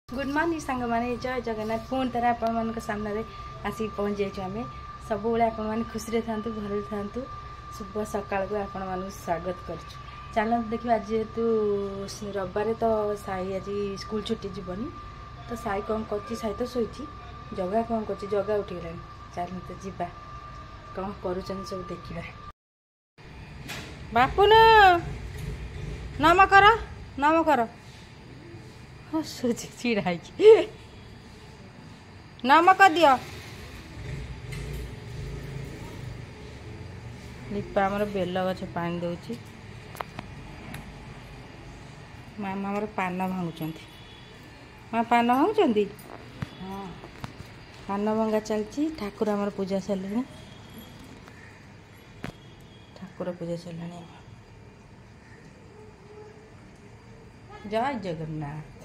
Good morning सांग माने जय जगन्नाथ पुणी तरह आपण मान सामने आसिक पहुँच जाइए आम सब आपण मैंने खुशी था भले था शुभ सकाल को आपण मान स्वागत कर चल देखिए आज जेहेतु रविवार तो साई आज स्कूल छुट्टी जीवनी तो साई कौन कर साई तो शोची जगह कौन कर जगह उठिगला चल तो जीवा कौन कर सब देखा बापुन नम कर हसुची चिड़ा नमक दियो लिपा आमर बेल गछ पानी दौची मामा आमर पान भांगुंट माँ पान भांगुंट हाँ पान भंगा चलती ठाकुर आमर पूजा सरले ठाकुर पूजा सरले जय जगन्नाथ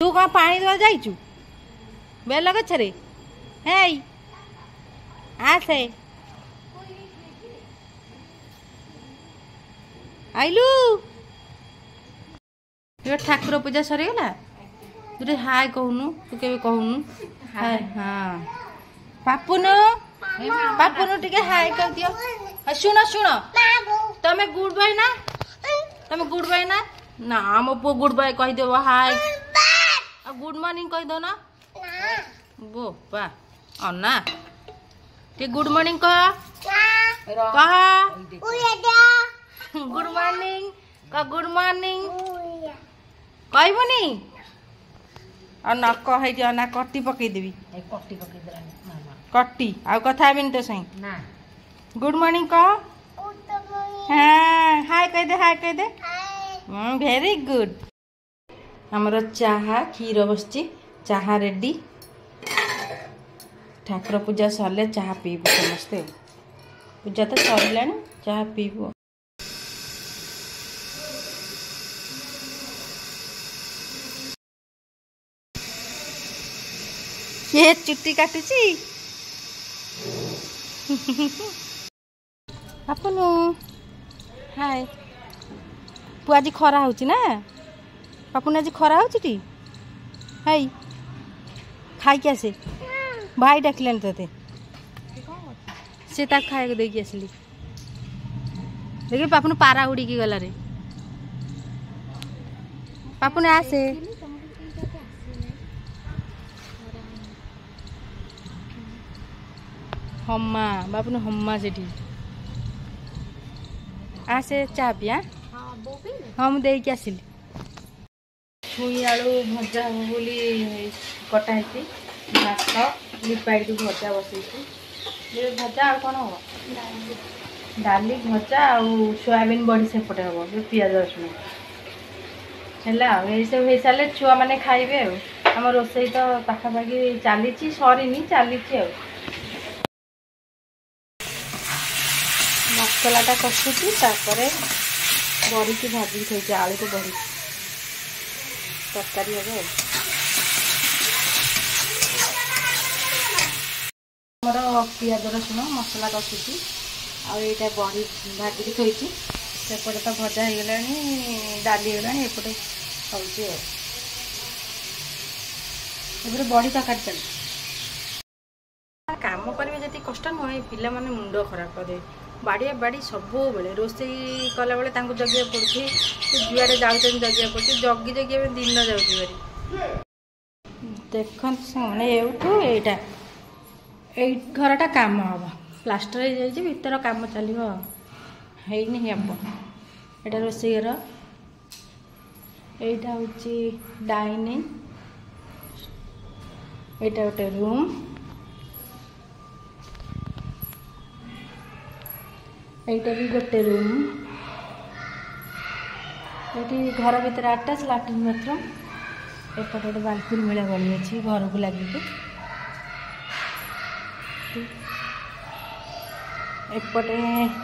तू कौन पानी दवा जाइचु बेल गछरे हे आसे आइलु ये ठाकुर पूजा सरीगला तू हाय कहूनु तू के कहूनु हाय हाँ पापुन पापुन टिके हाय कह दियो शुण शुण तमे गुड बाय ना तमे गुड बाय ना मो पु गुड बाय कह देव हाय गुड मॉर्निंग कह दो ना बोपा अन्ना टे गुड मॉर्निंग कह गुड मॉर्निंग कह गुड मॉर्निंग कहबनी और न कह ना कट्टी पकई देवी कट्टी आ कथा हेबिन तो सही गुड मॉर्निंग कह हाँ हाय कह दे वेरी गुड हमर चाहा क्षीर बसची चाहा रेडी ठाकुर पूजा सरले चाहा पीबू समस्ते पूजा तो सरला चाहा पीबू ये चुट्टी काटुची आपन हाय पु आज खरा होची ना पापुन आज खरा होची हाई खाई के आसे भाई डाकिलान तोते से ता खाए देकी आसली देखिए पापुन पारा उड़ी की गला रे पापुन आसे हम्मा बापुन हम्मा से आसे चा पिया हम दे के आसिली छुई आलू भजा हम बोली कटा है भात लिपाई भजा बसई भजा आ कौन हम डाली भजा आ सोयाबीन बड़ी सेपटे हम पिज रसुण है सब हो सारे छुआ मैंने खाइबे आम रोसई तो पाखापाखि चली सरीनी चली मसलाटा कषुची बड़ी की भाजी थी आलू को बड़ी तरकारी हे मोर पिज रसुण मसला कषुची आईटा बड़ी भाजी थी सेपटे तो भजा हो गला डाली गला एपटे खाऊे बड़ी तरकारी चलती काम करेंगे जी कष्ट नुहे पिला माने मुंड खराब करे बाड़िया बाड़ी सब बेले रोसई कला बेले जगिया पड़े जुआड़े जाऊँ जगिया पड़े जगी जगी दिन जाऊँगी देख मैंने एटा घरटा काम हम प्लास्टर हो जाए भीतर काम चलो है हम यहाँ रोसई घर यहाँ हूँ डाइनिंग यहाँ गोटे रूम यहाँ भी गोटे रूम ये घर भीतर आटाच लाट्रिन बाथरूम एपटे गोटे बालकुनी मेला बनी अच्छी घर को लगे एपटे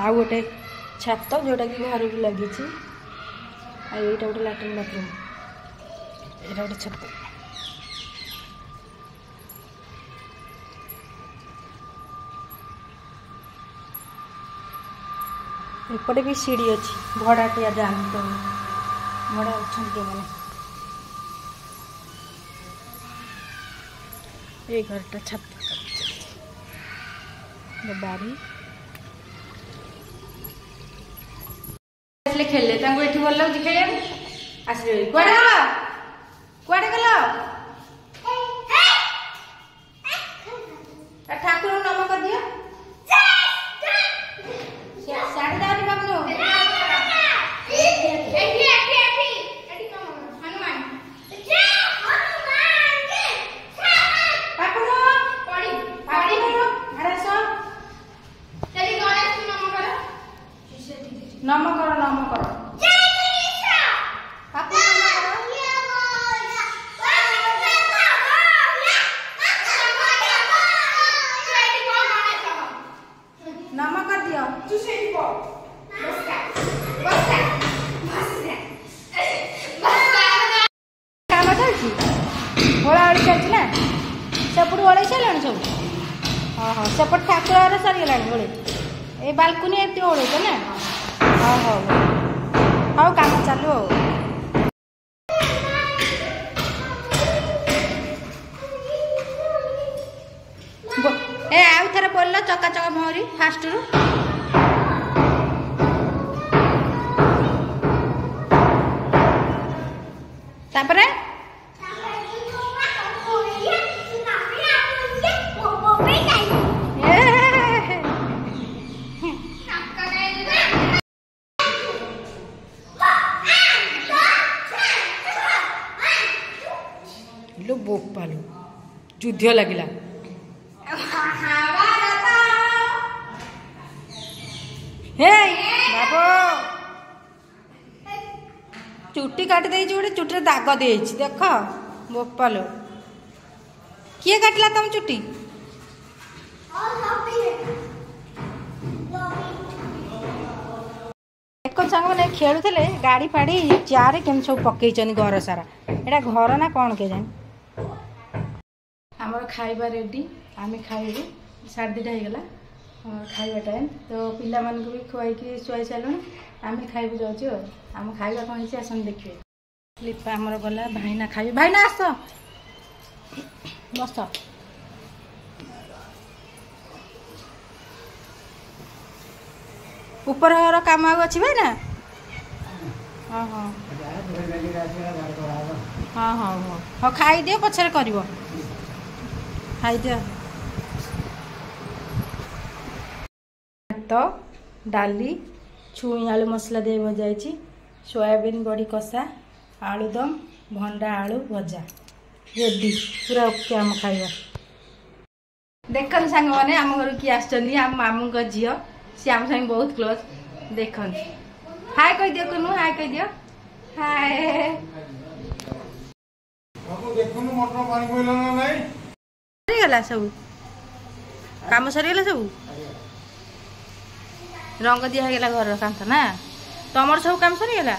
आउ गोटे छात जोटा कि घर को लगी यहाँ गोटे लाट्रिन बाथरूम यहाँ गोटे छात एपटे भी सीढ़ी अच्छी भड़ाटिया जानी तो भड़ा अच्छा मैंने ये घरटा छत बारी खेले ये भल लगे खेल आस कुआड़े गल कुआड़े गल ठाकुर नम कर दियो साड़ी दानी बाबू नम कर नम कर नम कर दियो काम चलती ओळाओଳି चलती ना सेपट ओळाई सारे सब हाँ हाँ सेपट ठाकुर सरीगला ओळे ए बालकुनी एत ओळे तो ना हाँ हाँ हाँ काम चालू ए आउ थे बोल चकाचक मोहरी फास्ट रु तापरे लो बोपालो युद्ध लगिला हे बाबू चुट्टी काटी दे गोटे चुट्टी दाग दे देख बोपालो किए काटला तुम चुट्टी एक सांग मैंने खेलुले गाड़ी फाड़ी चारे केम सब पकई घर सारा एटा घर ना कौन के जाए आमर खाइबा रेडी आम खाइबू 2:30 होगला खाइबा टाइम तो पिला मान भी खुआई शुआई सारे आम खाइबू जाऊँ आम खाइबा कौन है आसन देखिए लिपा आमर गला भाईना खाइ भाईना आस बस ऊपर घर काम अच्छी भाई ना हाँ हाँ हाँ हाँ हाँ हाँ खाई दियो पछरे करिवो खाई दियो तो डाली छुई आलू मसला दे भजाई सोयाबीन बड़ी कषा आलूदम भंडा आलू भजा रेडी पूरा ओके आम खाइबा देखन सांग माने आम घर किए आछनी आम मामू को झियो सी आम संग बहुत क्लोज देखन हाय कह दियो कुनु हाय कह दियो हाय बाबू देखनु मोटर पानी कोइला ना नाही सरी गला सब काम सरी गला सब रंग दिया गला घर कांथ ना तमर सब काम सरी गला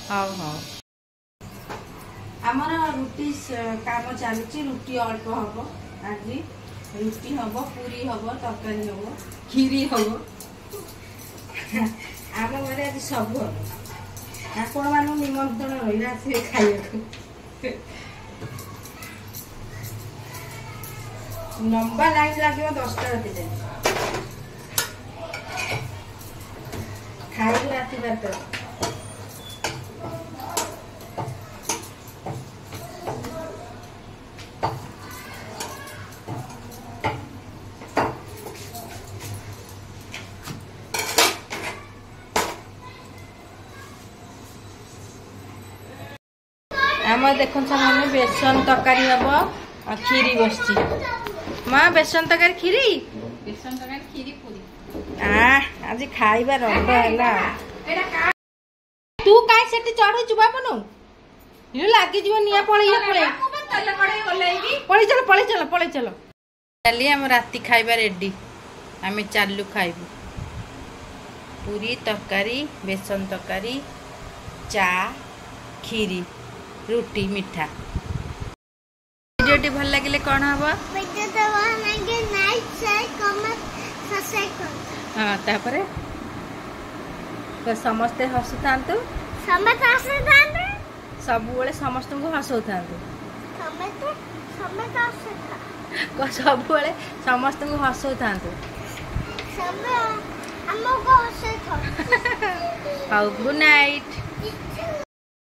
हां हां हमर रुटी काम चलुची रुटी अल्प हबो आज रुटी हबो पूरी हबो तरकारी हबो खीरी हबो आम घर आज सब आपण मान निमंत्रण रहा आसे खाइबा लंबा लाइन लगे 10टा राति जाए खाइबू राति 12टा आम देखो सामने बेसन तरकारी हम और खीरी बसची माँ बेसन तरकारी खीरी पूरी आज खाइबा रंग है तू कहीं से चढ़ू बाबू लगी जीव निया पड़े पड़े चल चली आम राति खाइबा रेडी आम चालू खाइबू पूरी तरकारी बेसन तरकारी चा खीरी रुटी मीठा वीडियो भल लगे कौन हम हाँ तापरे तो समस्ते हसुता सब समस्त को हसौ था ସବୁବେଳେ ସମସ୍ତଙ୍କୁ ହସଉଥାନ୍ତୁ। ହଉ ଗୁଡ୍ ନାଇଟ୍।